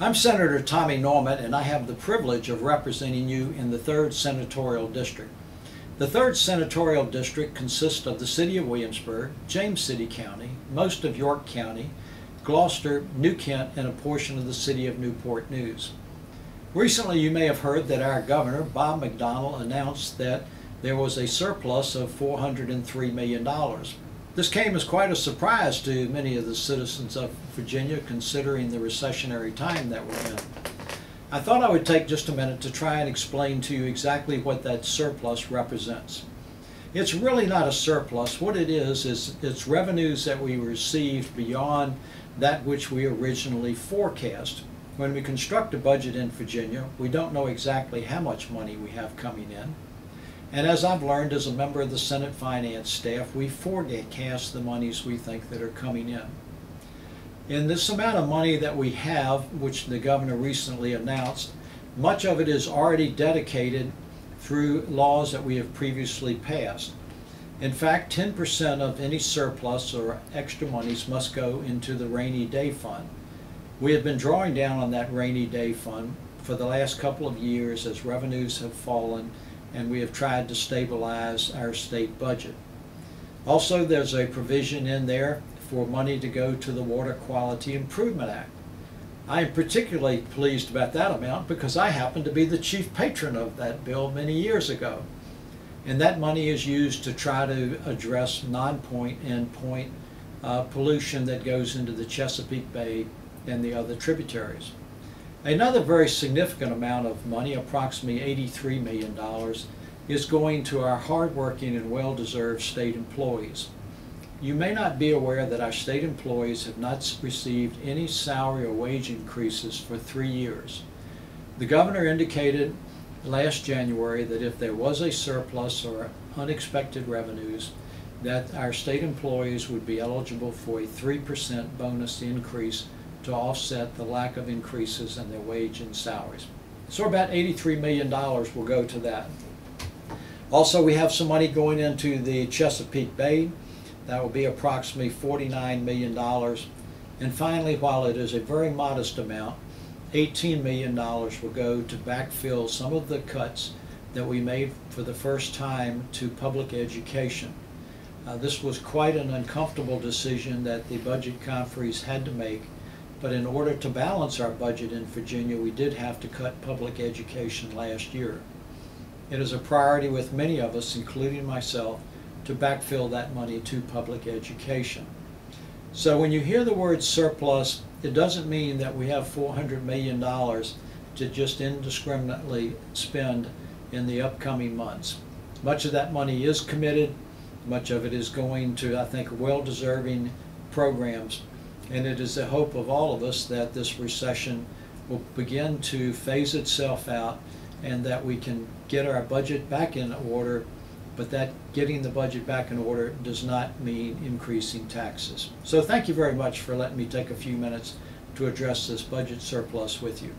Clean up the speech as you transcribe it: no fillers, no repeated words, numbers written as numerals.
I'm Senator Tommy Norment, and I have the privilege of representing you in the 3rd Senatorial District. The 3rd Senatorial District consists of the City of Williamsburg, James City County, most of York County, Gloucester, New Kent, and a portion of the City of Newport News. Recently, you may have heard that our Governor, Bob McDonnell, announced that there was a surplus of $403 million. This came as quite a surprise to many of the citizens of Virginia, considering the recessionary time that we're in. I thought I would take just a minute to try and explain to you exactly what that surplus represents. It's really not a surplus. What it is it's revenues that we received beyond that which we originally forecast. When we construct a budget in Virginia, we don't know exactly how much money we have coming in. And as I've learned as a member of the Senate Finance staff, we forecast the monies we think that are coming in. In this amount of money that we have, which the governor recently announced, much of it is already dedicated through laws that we have previously passed. In fact, 10% of any surplus or extra monies must go into the rainy day fund. We have been drawing down on that rainy day fund for the last couple of years as revenues have fallen, and we have tried to stabilize our state budget. Also, there's a provision in there for money to go to the Water Quality Improvement Act. I am particularly pleased about that amount because I happen to be the chief patron of that bill many years ago. And that money is used to try to address non-point and point pollution that goes into the Chesapeake Bay and the other tributaries. Another very significant amount of money, approximately $83 million, is going to our hardworking and well-deserved state employees. You may not be aware that our state employees have not received any salary or wage increases for 3 years. The governor indicated last January that if there was a surplus or unexpected revenues, that our state employees would be eligible for a 3% bonus increase to offset the lack of increases in their wage and salaries. So about $83 million will go to that. Also, we have some money going into the Chesapeake Bay. That will be approximately $49 million. And finally, while it is a very modest amount, $18 million will go to backfill some of the cuts that we made for the first time to public education. This was quite an uncomfortable decision that the budget conferees had to make. But in order to balance our budget in Virginia, we did have to cut public education last year. It is a priority with many of us, including myself, to backfill that money to public education. So when you hear the word surplus, it doesn't mean that we have $400 million to just indiscriminately spend in the upcoming months. Much of that money is committed. Much of it is going to, I think, well-deserving programs. And it is the hope of all of us that this recession will begin to phase itself out and that we can get our budget back in order, but that getting the budget back in order does not mean increasing taxes. So thank you very much for letting me take a few minutes to address this budget surplus with you.